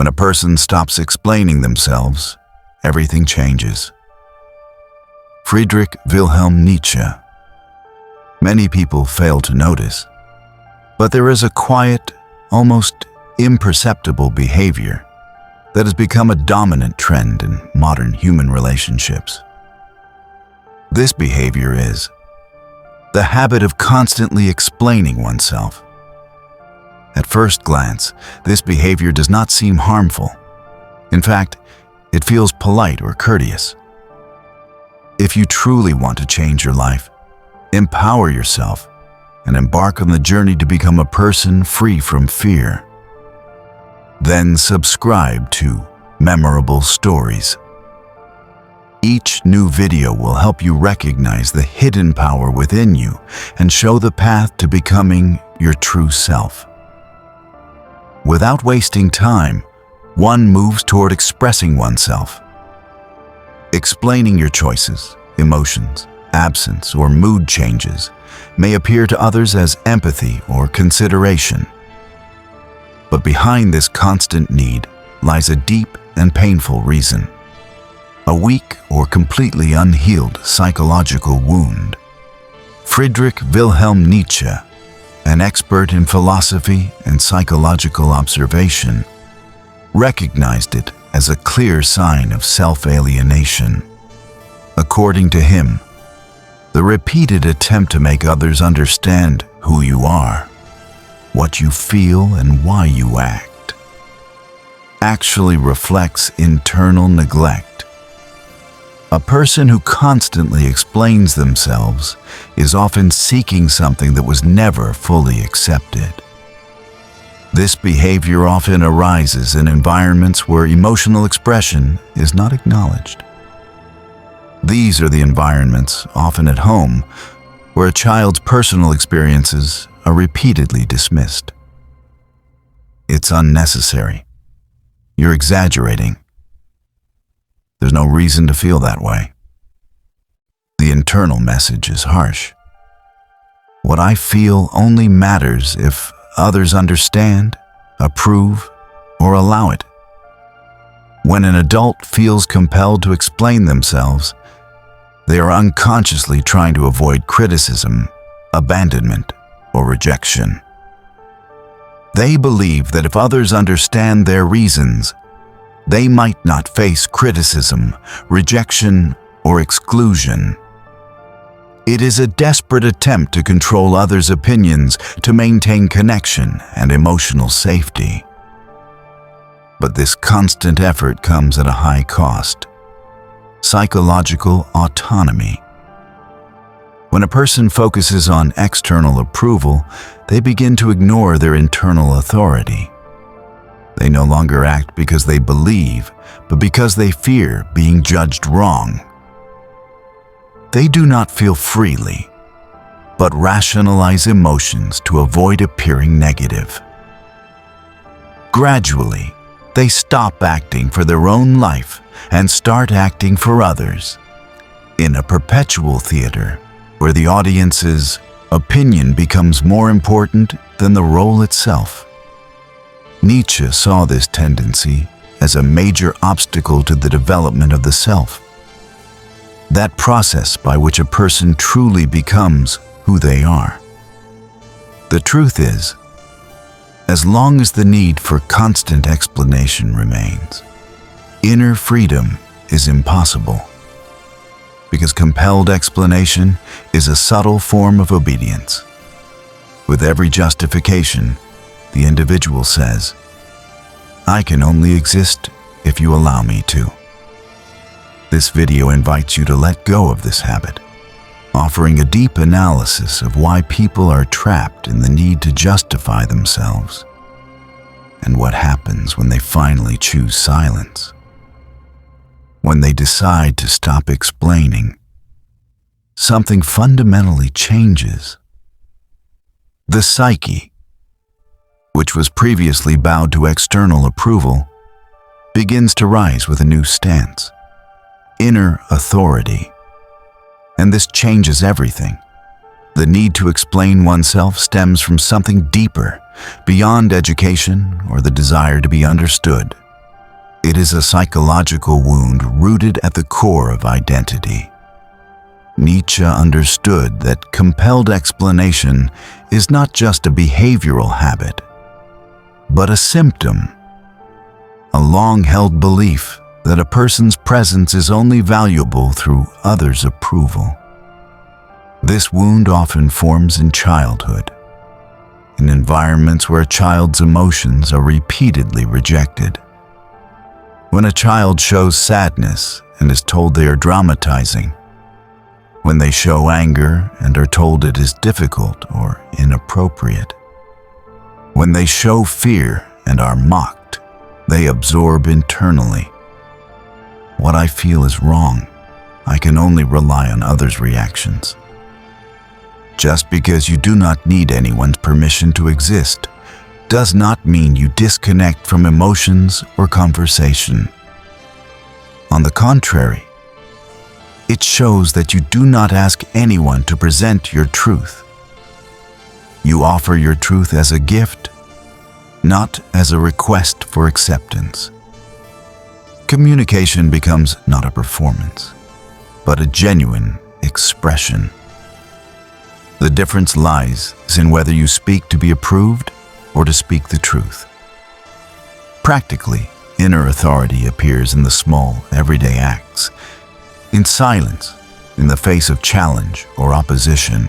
When a person stops explaining themselves, everything changes. Friedrich Wilhelm Nietzsche. Many people fail to notice, but there is a quiet, almost imperceptible behavior that has become a dominant trend in modern human relationships. This behavior is the habit of constantly explaining oneself. At first glance, this behavior does not seem harmful. In fact, it feels polite or courteous. If you truly want to change your life, empower yourself and embark on the journey to become a person free from fear. Then subscribe to Memorable Stories. Each new video will help you recognize the hidden power within you and show the path to becoming your true self. Without wasting time, one moves toward expressing oneself. Explaining your choices, emotions, absence, or mood changes may appear to others as empathy or consideration. But behind this constant need lies a deep and painful reason. A weak or completely unhealed psychological wound. Friedrich Wilhelm Nietzsche, an expert in philosophy and psychological observation, recognized it as a clear sign of self-alienation. According to him, the repeated attempt to make others understand who you are, what you feel, and why you act, actually reflects internal neglect. A person who constantly explains themselves is often seeking something that was never fully accepted. This behavior often arises in environments where emotional expression is not acknowledged. These are the environments, often at home, where a child's personal experiences are repeatedly dismissed. It's unnecessary. You're exaggerating. There's no reason to feel that way. The internal message is harsh. What I feel only matters if others understand, approve, or allow it. When an adult feels compelled to explain themselves, they are unconsciously trying to avoid criticism, abandonment, or rejection. They believe that if others understand their reasons, they might not face criticism, rejection, or exclusion. It is a desperate attempt to control others' opinions to maintain connection and emotional safety. But this constant effort comes at a high cost: psychological autonomy. When a person focuses on external approval, they begin to ignore their internal authority. They no longer act because they believe, but because they fear being judged wrong. They do not feel freely, but rationalize emotions to avoid appearing negative. Gradually, they stop acting for their own life and start acting for others, in a perpetual theater where the audience's opinion becomes more important than the role itself. Nietzsche saw this tendency as a major obstacle to the development of the self, that process by which a person truly becomes who they are. The truth is, as long as the need for constant explanation remains, inner freedom is impossible, because compelled explanation is a subtle form of obedience. With every justification, the individual says, "I can only exist if you allow me to." This video invites you to let go of this habit, offering a deep analysis of why people are trapped in the need to justify themselves, and what happens when they finally choose silence. When they decide to stop explaining, something fundamentally changes. The psyche, which was previously bowed to external approval, begins to rise with a new stance: inner authority. And this changes everything. The need to explain oneself stems from something deeper, beyond education or the desire to be understood. It is a psychological wound rooted at the core of identity. Nietzsche understood that compelled explanation is not just a behavioral habit, but a symptom, a long-held belief that a person's presence is only valuable through others' approval. This wound often forms in childhood, in environments where a child's emotions are repeatedly rejected. When a child shows sadness and is told they are dramatizing, when they show anger and are told it is difficult or inappropriate, when they show fear and are mocked, they absorb internally. What I feel is wrong. I can only rely on others' reactions. Just because you do not need anyone's permission to exist does not mean you disconnect from emotions or conversation. On the contrary, it shows that you do not ask anyone to present your truth. You offer your truth as a gift, not as a request for acceptance. Communication becomes not a performance, but a genuine expression. The difference lies in whether you speak to be approved or to speak the truth. Practically, inner authority appears in the small, everyday acts, in silence, in the face of challenge or opposition.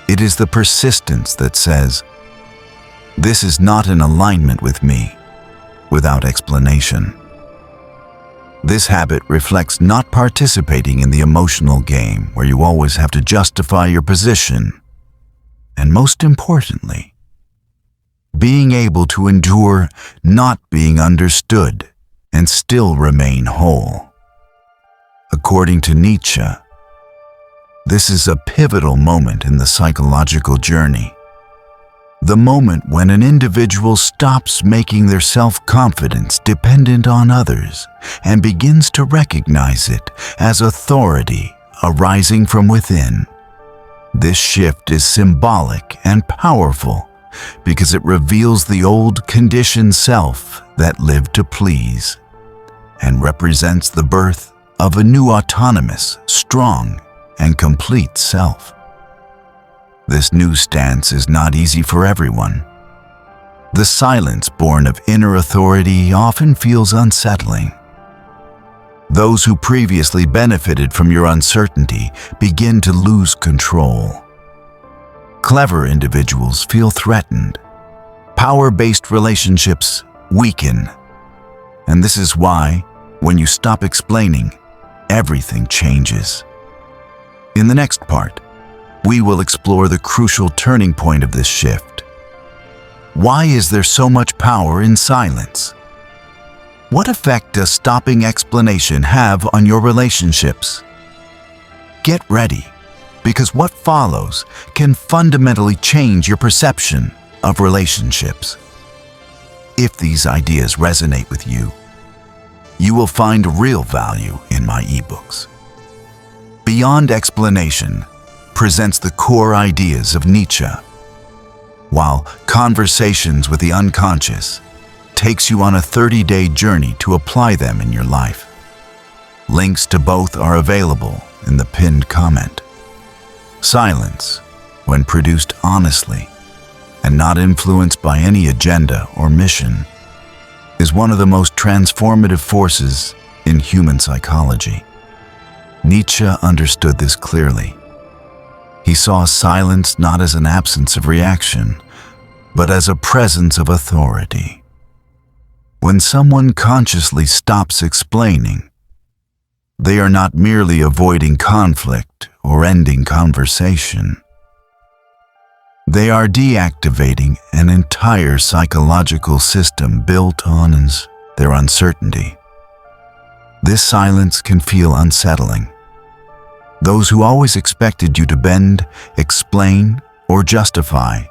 It is the persistence that says, "This is not in alignment with me," without explanation. This habit reflects not participating in the emotional game where you always have to justify your position, and most importantly, being able to endure not being understood and still remain whole. According to Nietzsche, this is a pivotal moment in the psychological journey. The moment when an individual stops making their self-confidence dependent on others and begins to recognize it as authority arising from within. This shift is symbolic and powerful because it reveals the old conditioned self that lived to please and represents the birth of a new autonomous, strong, and complete self. This new stance is not easy for everyone. The silence born of inner authority often feels unsettling. Those who previously benefited from your uncertainty begin to lose control. Clever individuals feel threatened. Power-based relationships weaken. And this is why, when you stop explaining, everything changes. In the next part, we will explore the crucial turning point of this shift. Why is there so much power in silence? What effect does stopping explanation have on your relationships? Get ready, because what follows can fundamentally change your perception of relationships. If these ideas resonate with you, you will find real value in my ebooks. Beyond Explanation presents the core ideas of Nietzsche, while Conversations with the Unconscious takes you on a 30-day journey to apply them in your life. Links to both are available in the pinned comment. Silence, when produced honestly and not influenced by any agenda or mission, is one of the most transformative forces in human psychology. Nietzsche understood this clearly. He saw silence not as an absence of reaction, but as a presence of authority. When someone consciously stops explaining, they are not merely avoiding conflict or ending conversation. They are deactivating an entire psychological system built on their uncertainty. This silence can feel unsettling. Those who always expected you to bend, explain, or justify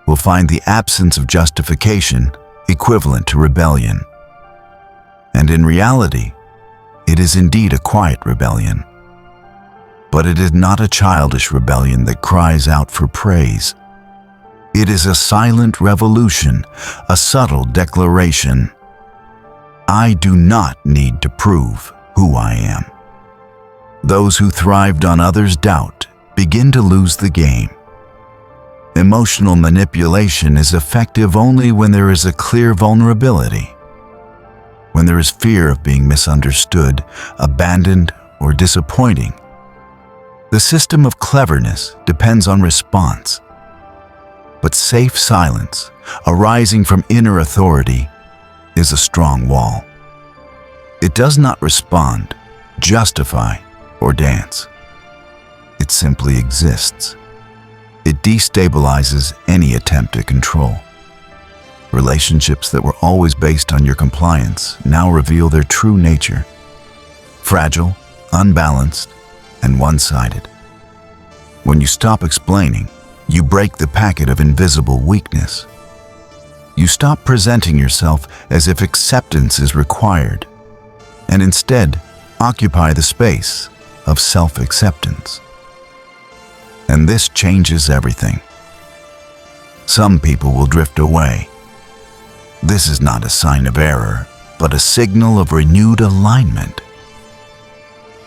will find the absence of justification equivalent to rebellion. And in reality, it is indeed a quiet rebellion. But it is not a childish rebellion that cries out for praise. It is a silent revolution, a subtle declaration. I do not need to prove who I am. Those who thrived on others' doubt begin to lose the game. Emotional manipulation is effective only when there is a clear vulnerability. When there is fear of being misunderstood, abandoned, or disappointing. The system of cleverness depends on response. But safe silence, arising from inner authority, is a strong wall. It does not respond, justify, or dance. It simply exists. It destabilizes any attempt at control. Relationships that were always based on your compliance now reveal their true nature. Fragile, unbalanced, and one-sided. When you stop explaining, you break the packet of invisible weakness. You stop presenting yourself as if acceptance is required, and instead occupy the space of self-acceptance. And this changes everything. Some people will drift away. This is not a sign of error, but a signal of renewed alignment.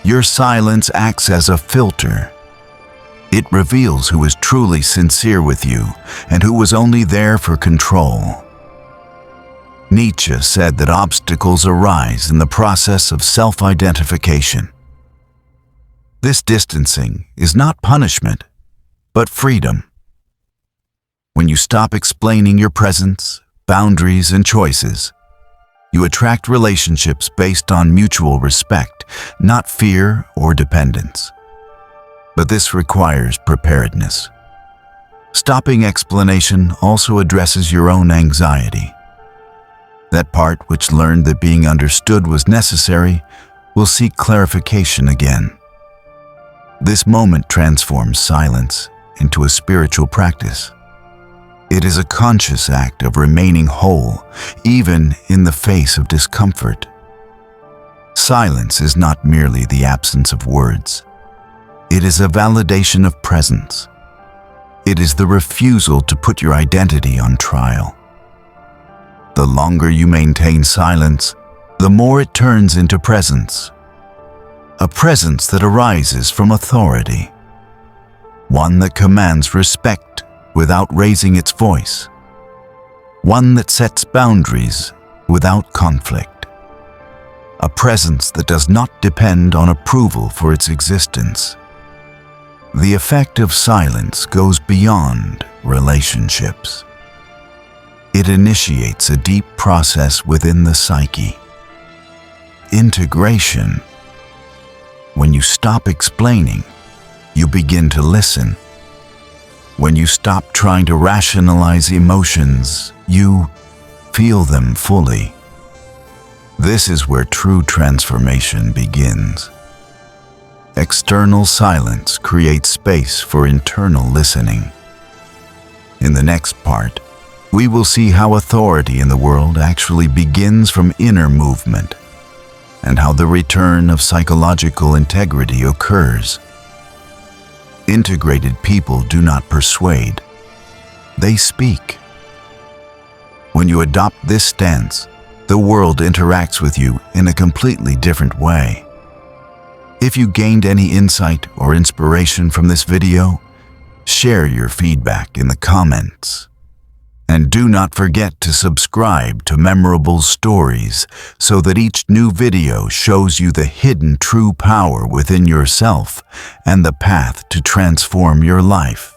Your silence acts as a filter. It reveals who is truly sincere with you and who was only there for control. Nietzsche said that obstacles arise in the process of self-identification. This distancing is not punishment, but freedom. When you stop explaining your presence, boundaries, and choices, you attract relationships based on mutual respect, not fear or dependence. But this requires preparedness. Stopping explanation also addresses your own anxiety. That part which learned that being understood was necessary will seek clarification again. This moment transforms silence into a spiritual practice. It is a conscious act of remaining whole, even in the face of discomfort. Silence is not merely the absence of words. It is a validation of presence. It is the refusal to put your identity on trial. The longer you maintain silence, the more it turns into presence. A presence that arises from authority. One that commands respect without raising its voice. One that sets boundaries without conflict. A presence that does not depend on approval for its existence. The effect of silence goes beyond relationships. It initiates a deep process within the psyche. Integration. When you stop explaining, you begin to listen. When you stop trying to rationalize emotions, you feel them fully. This is where true transformation begins. External silence creates space for internal listening. In the next part, we will see how authority in the world actually begins from inner movement, and how the return of psychological integrity occurs. Integrated people do not persuade, they speak. When you adopt this stance, the world interacts with you in a completely different way. If you gained any insight or inspiration from this video, share your feedback in the comments. And do not forget to subscribe to Memorable Stories so that each new video shows you the hidden true power within yourself and the path to transform your life.